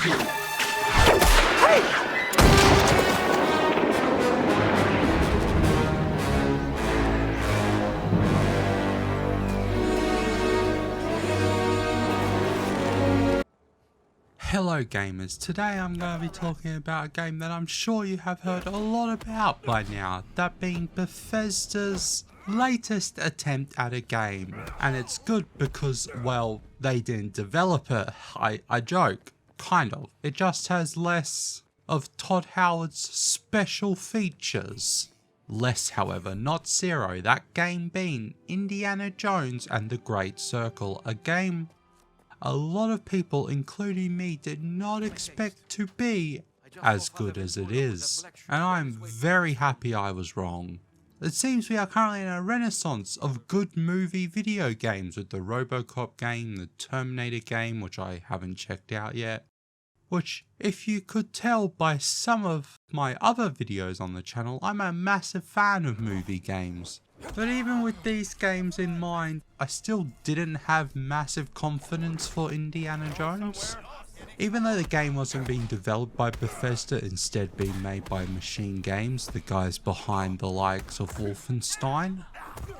Hello gamers, today I'm going to be talking about a game that I'm sure you have heard a lot about by now, that being Bethesda's latest attempt at a game. And it's good because, well, they didn't develop it, I joke, kind of. It just has less of Todd Howard's special features. Less, however, not zero, that game being Indiana Jones and the Great Circle, a game a lot of people, including me, did not expect to be as good as it is. And I'm very happy I was wrong. It seems we are currently in a renaissance of good movie video games, with the RoboCop game, the Terminator game, which I haven't checked out yet. Which, if you could tell by some of my other videos on the channel, I'm a massive fan of movie games. But even with these games in mind, I still didn't have massive confidence for Indiana Jones. Even though the game wasn't being developed by Bethesda, instead being made by Machine Games, the guys behind the likes of Wolfenstein,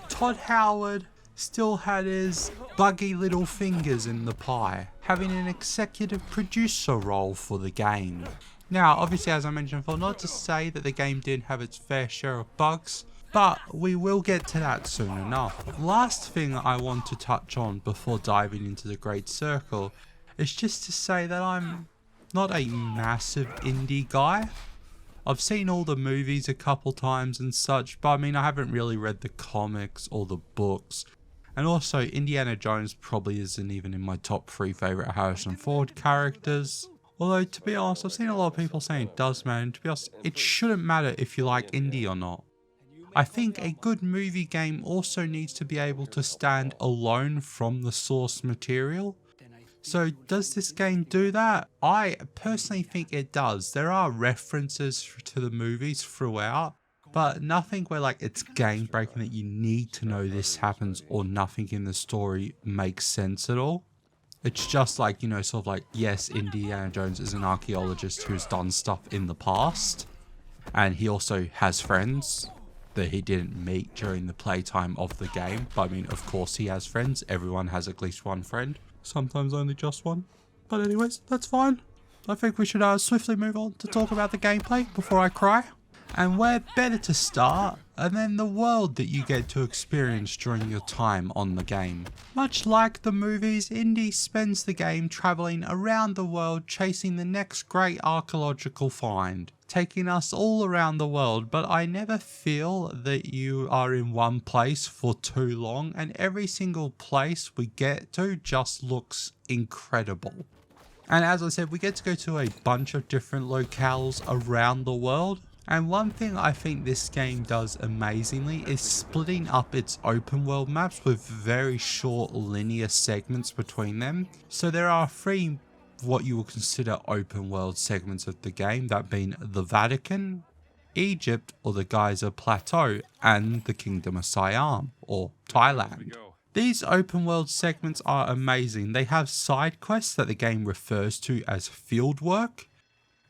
Todd Howard still had his buggy little fingers in the pie, having an executive producer role for the game. Now, obviously, as I mentioned before, not to say that the game didn't have its fair share of bugs, but we will get to that soon enough. Last thing I want to touch on before diving into the Great Circle is just to say that I'm not a massive indie guy. I've seen all the movies a couple times and such, but I mean, I haven't really read the comics or the books. And also, Indiana Jones probably isn't even in my top 3 favourite Harrison Ford characters. Although, to be honest, I've seen a lot of people saying it does matter, and to be honest, it shouldn't matter if you like indie or not. I think a good movie game also needs to be able to stand alone from the source material. So does this game do that? I personally think it does. There are references to the movies throughout, but nothing where like it's game breaking that you need to know this happens, or nothing in the story makes sense at all. It's just like, you know, sort of like, yes, Indiana Jones is an archaeologist who's done stuff in the past, and he also has friends that he didn't meet during the playtime of the game. But I mean, of course he has friends. Everyone has at least one friend. Sometimes only just one. But anyways, that's fine. I think we should swiftly move on to talk about the gameplay before I cry. And where better to start than the world that you get to experience during your time on the game. Much like the movies, Indy spends the game travelling around the world chasing the next great archaeological find, taking us all around the world, but I never feel that you are in one place for too long, and every single place we get to just looks incredible. And as I said, we get to go to a bunch of different locales around the world. And one thing I think this game does amazingly is splitting up its open world maps with very short linear segments between them. So there are 3 what you will consider open world segments of the game, that being the Vatican, Egypt or the Geyser Plateau, and the Kingdom of Siam or Thailand. These open world segments are amazing. They have side quests that the game refers to as field work,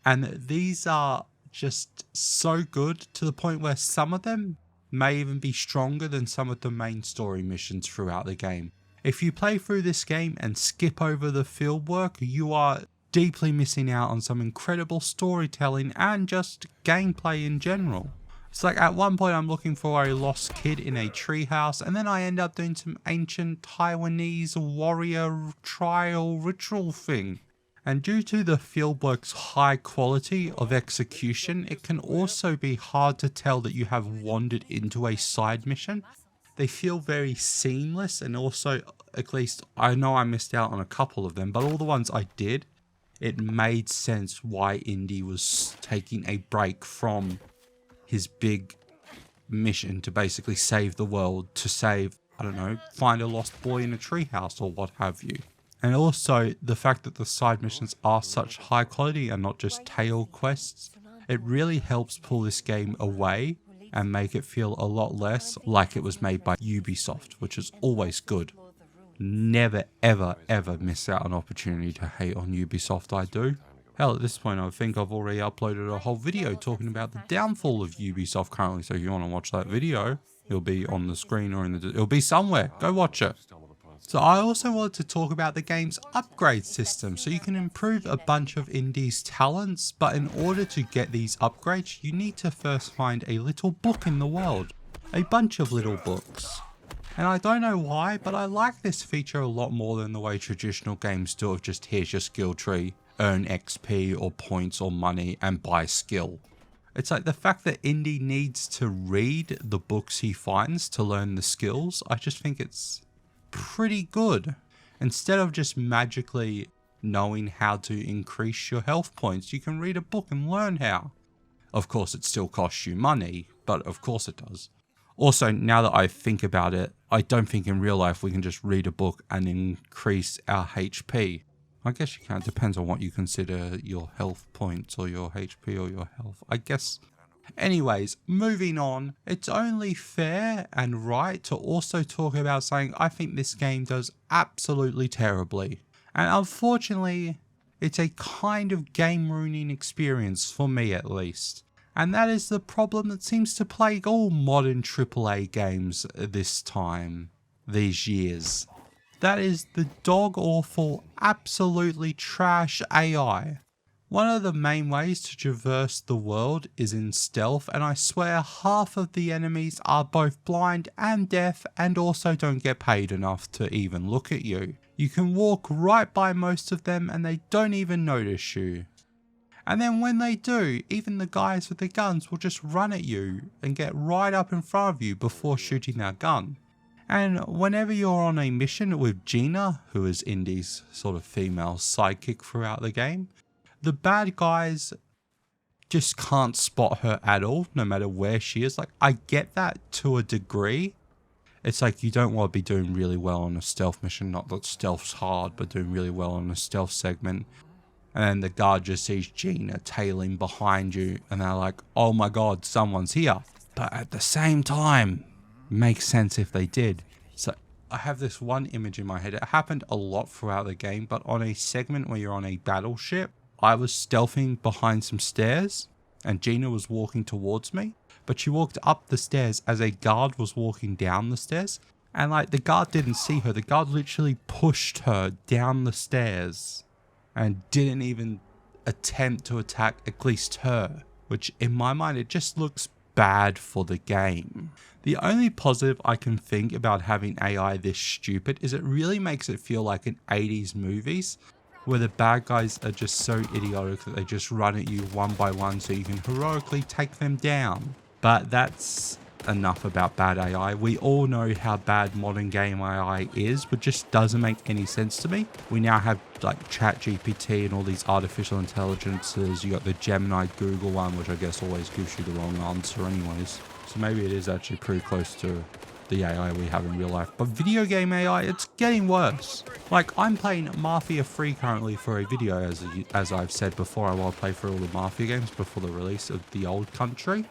and these are just so good to the point where some of them may even be stronger than some of the main story missions throughout the game. If you play through this game and skip over the field work, you are deeply missing out on some incredible storytelling and just gameplay in general. It's like at one point I'm looking for a lost kid in a treehouse, and then I end up doing some ancient Taiwanese warrior trial ritual thing. And due to the fieldwork's high quality of execution, it can also be hard to tell that you have wandered into a side mission. They feel very seamless, and also, at least I know I missed out on a couple of them, but all the ones I did, it made sense why Indy was taking a break from his big mission to basically save the world, to save, I don't know, find a lost boy in a treehouse or what have you. And also the fact that the side missions are such high quality and not just tail quests, it really helps pull this game away and make it feel a lot less like it was made by Ubisoft, which is always good. Never ever ever miss out on an opportunity to hate on Ubisoft, I do. Hell, at this point I think I've already uploaded a whole video talking about the downfall of Ubisoft currently, so if you want to watch that video, it'll be on the screen or it'll be somewhere. Go watch it. So I also wanted to talk about the game's upgrade system, so you can improve a bunch of indies' talents, but in order to get these upgrades, you need to first find a little book in the world. A bunch of little books. And I don't know why, but I like this feature a lot more than the way traditional games do of just here's your skill tree, earn XP or points or money and buy skill. It's like the fact that Indy needs to read the books he finds to learn the skills, I just think it's pretty good. Instead of just magically knowing how to increase your health points, you can read a book and learn how. Of course it still costs you money, but of course it does. Also, now that I think about it, I don't think in real life we can just read a book and increase our HP. I guess you can, it depends on what you consider your health points or your HP or your health, I guess. Anyways, moving on, it's only fair and right to also talk about saying I think this game does absolutely terribly. And unfortunately, it's a kind of game ruining experience for me at least. And that is the problem that seems to plague all modern AAA games these years. That is the dog awful, absolutely trash AI. One of the main ways to traverse the world is in stealth, and I swear half of the enemies are both blind and deaf and also don't get paid enough to even look at you. You can walk right by most of them and they don't even notice you. And then when they do, even the guys with the guns will just run at you and get right up in front of you before shooting their gun. And whenever you're on a mission with Gina, who is Indy's sort of female sidekick throughout the game, the bad guys just can't spot her at all, no matter where she is. Like, I get that to a degree. It's like you don't want to be doing really well on a stealth mission, not that stealth's hard, but doing really well on a stealth segment. And then the guard just sees Gina tailing behind you and they're like, oh my god, someone's here. But at the same time, makes sense if they did. So I have this one image in my head. It happened a lot throughout the game, but on a segment where you're on a battleship, I was stealthing behind some stairs and Gina was walking towards me, but she walked up the stairs as a guard was walking down the stairs. And like the guard didn't see her. The guard literally pushed her down the stairs and didn't even attempt to attack at least her, which in my mind, it just looks bad for the game. The only positive I can think about having AI this stupid is it really makes it feel like in 80s movies, where the bad guys are just so idiotic that they just run at you one by one so you can heroically take them down. But that's enough about bad AI. We all know how bad modern game AI is, but just doesn't make any sense to me. We now have like ChatGPT and all these artificial intelligences. You got the Gemini Google one, which I guess always gives you the wrong answer anyways. So maybe it is actually pretty close to the AI we have in real life. But video game AI, it's getting worse. Like, I'm playing Mafia 3 currently for a video, as I've said before. I want to play through all the Mafia games before the release of the old country.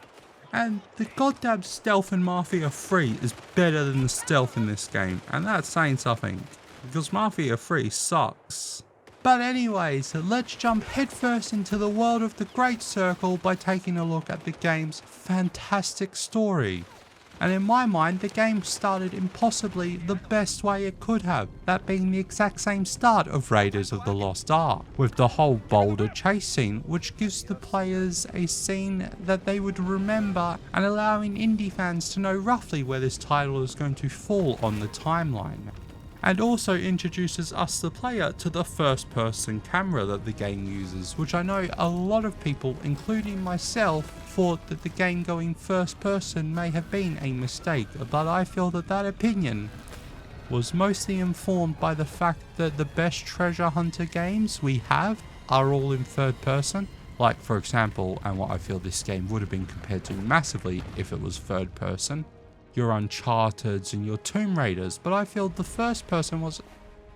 And the goddamn stealth in Mafia 3 is better than the stealth in this game. And that's saying something, because Mafia 3 sucks. But anyways, let's jump headfirst into the world of the Great Circle by taking a look at the game's fantastic story. And in my mind, the game started in possibly the best way it could have, that being the exact same start of Raiders of the Lost Ark, with the whole boulder chase scene, which gives the players a scene that they would remember and allowing indie fans to know roughly where this title is going to fall on the timeline. And also introduces us, the player, to the first person camera that the game uses, which I know a lot of people, including myself, thought that the game going first person may have been a mistake, but I feel that that opinion was mostly informed by the fact that the best treasure hunter games we have are all in third person. Like, for example, and what I feel this game would have been compared to massively if it was third person, your Uncharted's and your Tomb Raiders, but I feel the first person was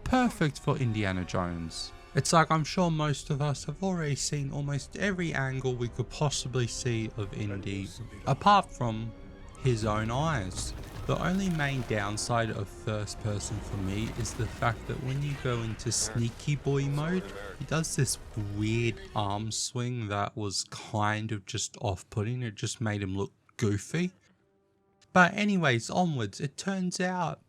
perfect for Indiana Jones. It's like I'm sure most of us have already seen almost every angle we could possibly see of Indy, apart from his own eyes. The only main downside of first person for me is the fact that when you go into sneaky boy mode, he does this weird arm swing that was kind of just off-putting. It just made him look goofy. But anyways, onwards, it turns out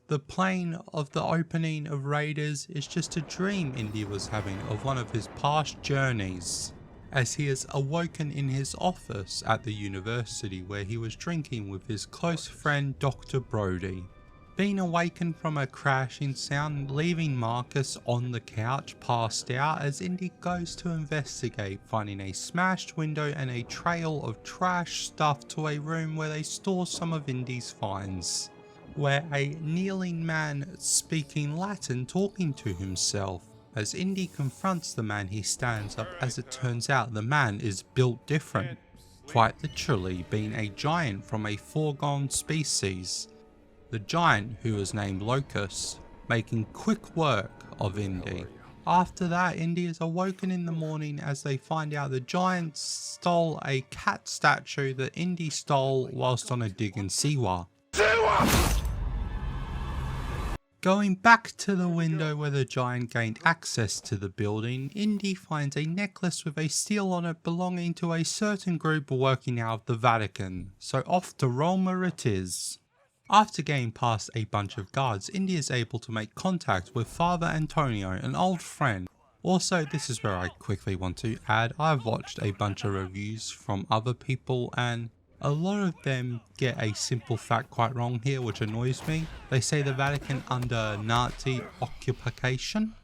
the plane of the opening of Raiders is just a dream Indy was having of one of his past journeys, as he is awoken in his office at the university where he was drinking with his close friend Dr. Brody. Being awakened from a crashing sound, leaving Marcus on the couch passed out as Indy goes to investigate, finding a smashed window and a trail of trash stuffed to a room where they store some of Indy's finds, where a kneeling man speaking Latin talking to himself. As Indy confronts the man, he stands up. As it turns out, the man is built different, quite literally being a giant from a foregone species. The giant, who was named Locust, making quick work of Indy. After that, Indy is awoken in the morning as they find out the giant stole a cat statue that Indy stole whilst on a dig in Siwa. Going back to the window where the giant gained access to the building, Indy finds a necklace with a seal on it belonging to a certain group working out of the Vatican, so off to Roma it is. After getting past a bunch of guards, Indy is able to make contact with Father Antonio, an old friend. Also, this is where I quickly want to add, I've watched a bunch of reviews from other people and a lot of them get a simple fact quite wrong here, which annoys me. They say the Vatican under Nazi occupation,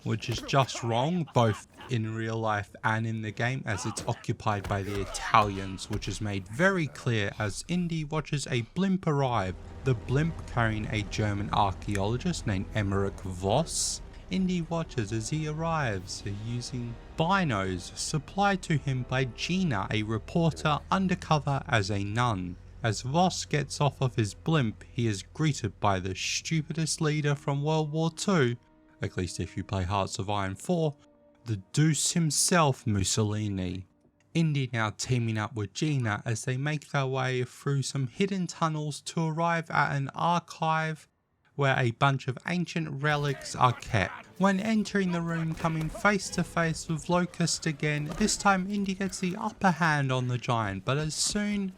which is just wrong, both in real life and in the game, as it's occupied by the Italians, which is made very clear as Indy watches a blimp arrive. The blimp carrying a German archaeologist named Emmerich Voss. Indy watches as he arrives using binos supplied to him by Gina, a reporter undercover as a nun. As Voss gets off of his blimp, he is greeted by the stupidest leader from World War II, at least if you play Hearts of Iron 4, the Deuce himself, Mussolini. Indy now teaming up with Gina as they make their way through some hidden tunnels to arrive at an archive where a bunch of ancient relics are kept. When entering the room, coming face to face with Locust again, this time Indy gets the upper hand on the giant, but as soon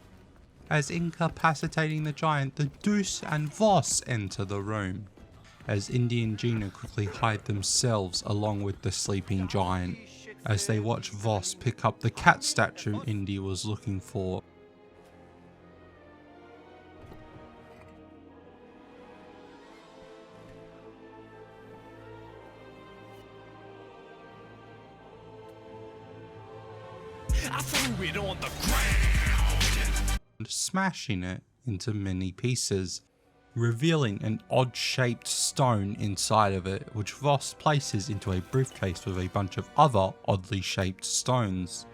as incapacitating the giant, the Deuce and Voss enter the room, as Indy and Gina quickly hide themselves along with the sleeping giant, as they watch Voss pick up the cat statue Indy was looking for. I threw it on the ground, Smashing it into many pieces, revealing an odd-shaped stone inside of it, which Voss places into a briefcase with a bunch of other oddly shaped stones.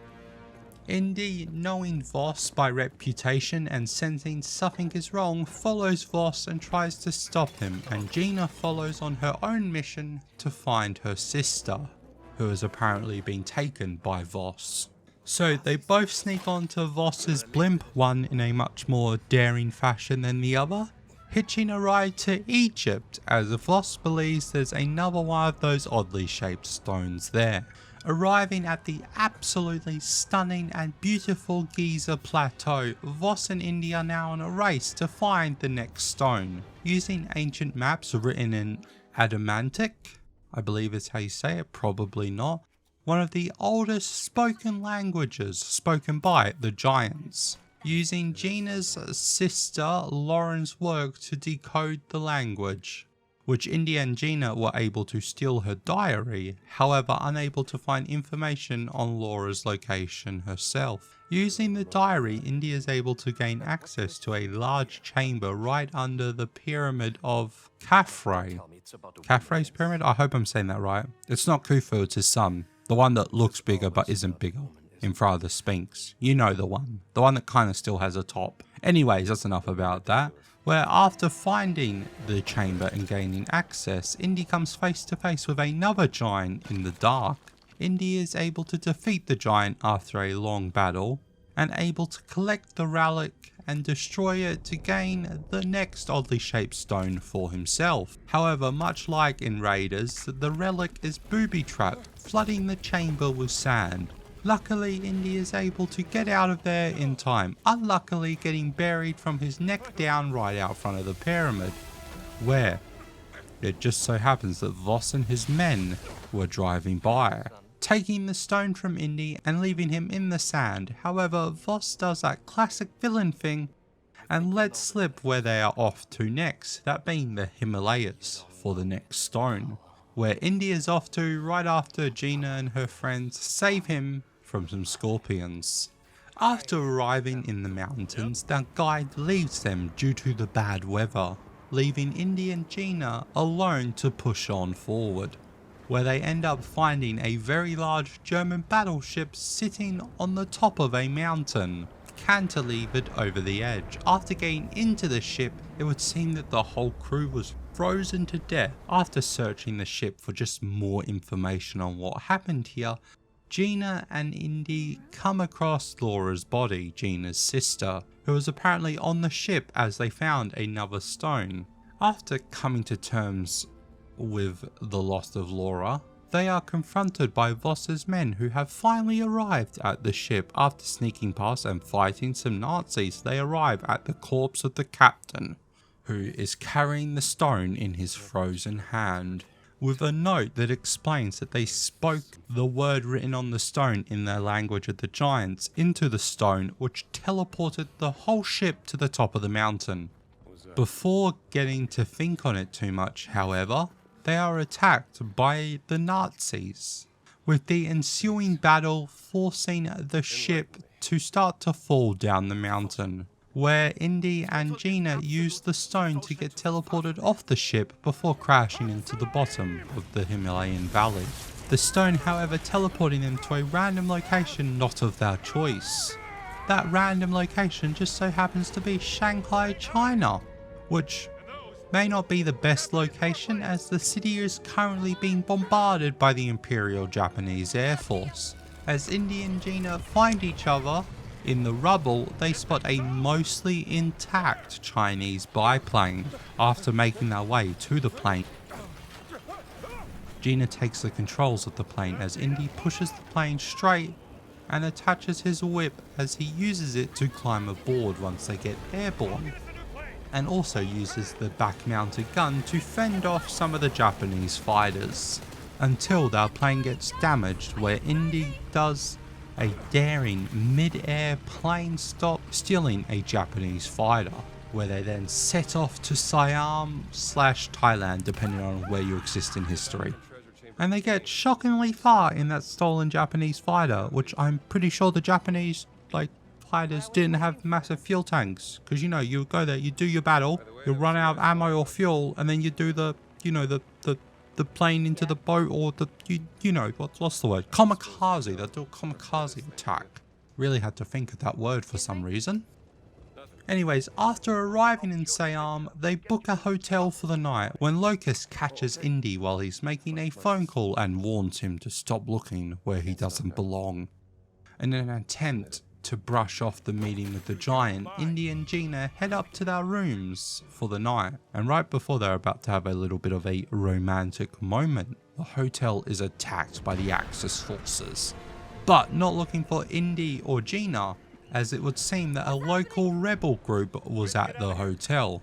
Indy, knowing Voss by reputation and sensing something is wrong, follows Voss and tries to stop him, and Gina follows on her own mission to find her sister, who has apparently been taken by Voss. So they both sneak onto Voss's blimp, one in a much more daring fashion than the other, hitching a ride to Egypt as Voss believes there's another one of those oddly shaped stones there. Arriving at the absolutely stunning and beautiful Giza Plateau, Voss and Indy are now on a race to find the next stone. Using ancient maps written in Adamantic, I believe is how you say it, probably not, one of the oldest spoken languages spoken by the giants. Using Gina's sister Lauren's work to decode the language, which Indy and Gina were able to steal her diary, however unable to find information on Laura's location herself. Using the diary, Indy is able to gain access to a large chamber right under the pyramid of Khafre. Khafre's pyramid? I hope I'm saying that right. It's not Khufu, it's his son. The one that looks bigger but isn't bigger. In front of the Sphinx. You know the one. The one that kind of still has a top. Anyways, that's enough about that. Where after finding the chamber and gaining access, Indy comes face to face with another giant in the dark. Indy is able to defeat the giant after a long battle, and able to collect the relic and destroy it to gain the next oddly shaped stone for himself. However, much like in Raiders, the relic is booby-trapped, flooding the chamber with sand. Luckily, Indy is able to get out of there in time, unluckily getting buried from his neck down right out front of the pyramid, where it just so happens that Voss and his men were driving by, taking the stone from Indy and leaving him in the sand. However, Voss does that classic villain thing and lets slip where they are off to next, that being the Himalayas for the next stone, where Indy is off to right after Gina and her friends save him from some scorpions. After arriving in the mountains, their guide leaves them due to the bad weather, leaving Indy and Gina alone to push on forward, where they end up finding a very large German battleship sitting on the top of a mountain, cantilevered over the edge. After getting into the ship, it would seem that the whole crew was frozen to death. After searching the ship for just more information on what happened here, Gina and Indy come across Laura's body, Gina's sister, who was apparently on the ship as they found another stone. After coming to terms with the loss of Laura, they are confronted by Voss's men, who have finally arrived at the ship. After sneaking past and fighting some Nazis, they arrive at the corpse of the captain, who is carrying the stone in his frozen hand, with a note that explains that they spoke the word written on the stone in their language of the giants into the stone, which teleported the whole ship to the top of the mountain. Before getting to think on it too much, however, they are attacked by the Nazis, with the ensuing battle forcing the ship to start to fall down the mountain, where Indy and Gina use the stone to get teleported off the ship before crashing into the bottom of the Himalayan valley. The stone, however, teleporting them to a random location not of their choice. That random location just so happens to be Shanghai, China, which may not be the best location as the city is currently being bombarded by the Imperial Japanese Air Force. As Indy and Gina find each other in the rubble, they spot a mostly intact Chinese biplane. After making their way to the plane, Gina takes the controls of the plane as Indy pushes the plane straight and attaches his whip as he uses it to climb aboard once they get airborne, and also uses the back-mounted gun to fend off some of the Japanese fighters, until their plane gets damaged, where Indy does a daring mid-air plane stop, stealing a Japanese fighter, where they then set off to Siam/Thailand, depending on where you exist in history. And they get shockingly far in that stolen Japanese fighter, which I'm pretty sure the Japanese fighters didn't have massive fuel tanks, because you go there, you do your battle, you run out of ammo or fuel, and then you do the plane into the boat, or what's the word? Kamikaze. They do a kamikaze attack. Really had to think of that word for some reason. Anyways, after arriving in Siam, they book a hotel for the night when Locust catches Indy while he's making a phone call and warns him to stop looking where he doesn't belong. In an attempt to brush off the meeting with the giant, Indy and Gina head up to their rooms for the night, and right before they're about to have a little bit of a romantic moment, the hotel is attacked by the Axis forces. But not looking for Indy or Gina, as it would seem that a local rebel group was at the hotel.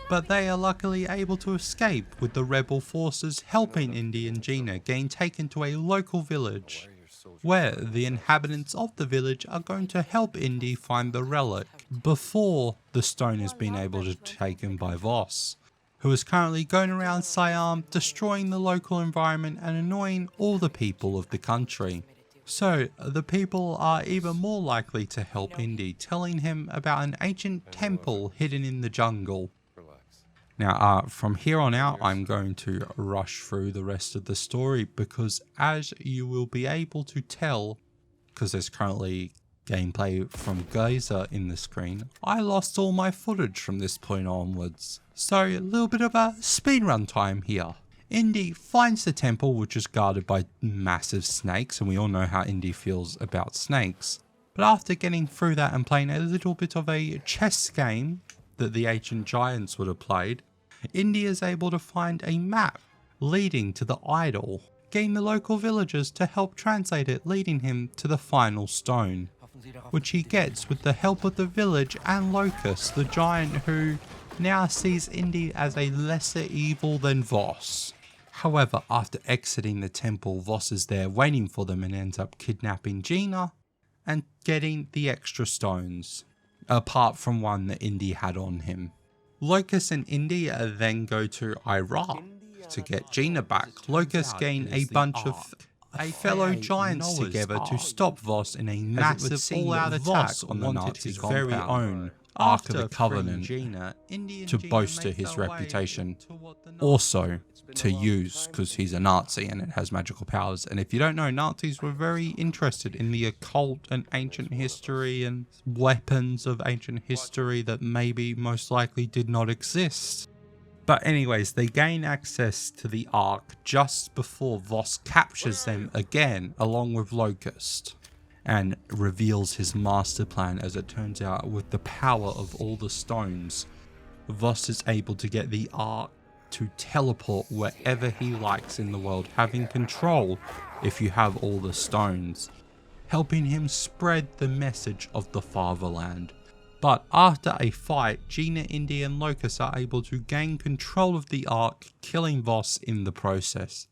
But they are luckily able to escape, with the rebel forces helping Indy and Gina getting taken to a local village, where the inhabitants of the village are going to help Indy find the relic before the stone has been able to be taken by Voss, who is currently going around Siam destroying the local environment and annoying all the people of the country. So the people are even more likely to help Indy, telling him about an ancient temple hidden in the jungle. Now, from here on out, I'm going to rush through the rest of the story because, as you will be able to tell, because there's currently gameplay from Geyser in the screen, I lost all my footage from this point onwards. So a little bit of a speedrun time here. Indy finds the temple, which is guarded by massive snakes, and we all know how Indy feels about snakes. But But after getting through that and playing a little bit of a chess game that the ancient giants would have played, Indy is able to find a map leading to the idol, getting the local villagers to help translate it, leading him to the final stone, which he gets with the help of the village and Locust, the giant who now sees Indy as a lesser evil than Voss. However, after exiting the temple, Voss is there waiting for them and ends up kidnapping Gina and getting the extra stones, apart from one that Indy had on him. Locust and Indy then go to Iraq to get Gina back. Locust gain a bunch of fellow giants together to stop Voss in a massive all-out attack on the Nazis' very own Ark of the Covenant to bolster his reputation. Also to use because he's a Nazi and it has magical powers. And if you don't know, Nazis were very interested in the occult and ancient history and weapons of ancient history that maybe most likely did not exist. But anyways, they gain access to the Ark just before Voss captures them again along with Locust and reveals his master plan. As it turns out, with the power of all the stones, Voss is able to get the Ark to teleport wherever he likes in the world, having control if you have all the stones, helping him spread the message of the fatherland. But after a fight, Gina, Indy and Locust are able to gain control of the Ark, killing Voss in the process.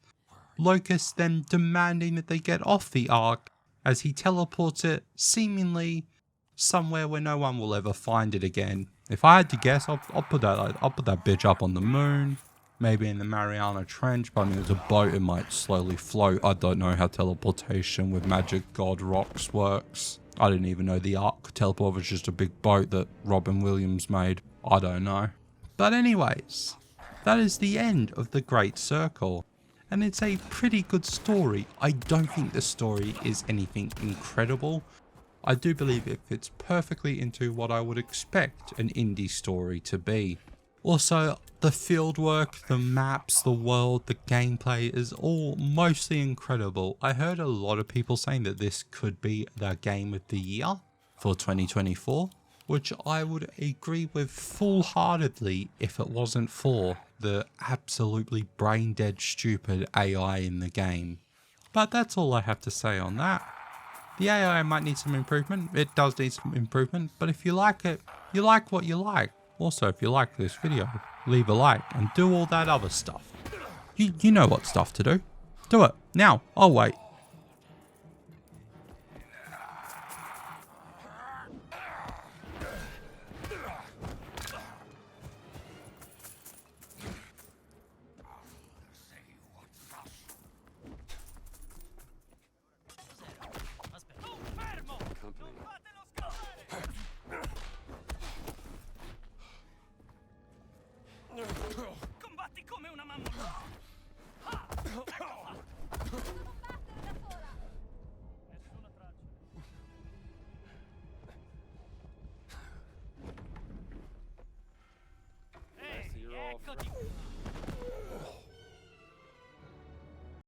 Locust then demanding that they get off the Ark as he teleports it seemingly somewhere where no one will ever find it again. If I had to guess, I'll put that bitch up on the moon, maybe in the Mariana Trench, but I mean, it's a boat, it might slowly float. I don't know how teleportation with magic god rocks works. I didn't even know the Ark could teleport. It was just a big boat that Robin Williams made. I don't know. But anyways, that is the end of The Great Circle. And it's a pretty good story. I don't think the story is anything incredible. I do believe it fits perfectly into what I would expect an indie story to be. Also, the fieldwork, the maps, the world, the gameplay is all mostly incredible. I heard a lot of people saying that this could be the game of the year for 2024, which I would agree with full-heartedly if it wasn't for the absolutely brain-dead stupid AI in the game. But that's all I have to say on that. The AI might need some improvement. It does need some improvement, but if you like it, you like what you like. Also, if you like this video, leave a like and do all that other stuff. You know what stuff to do. Do it now. I'll wait.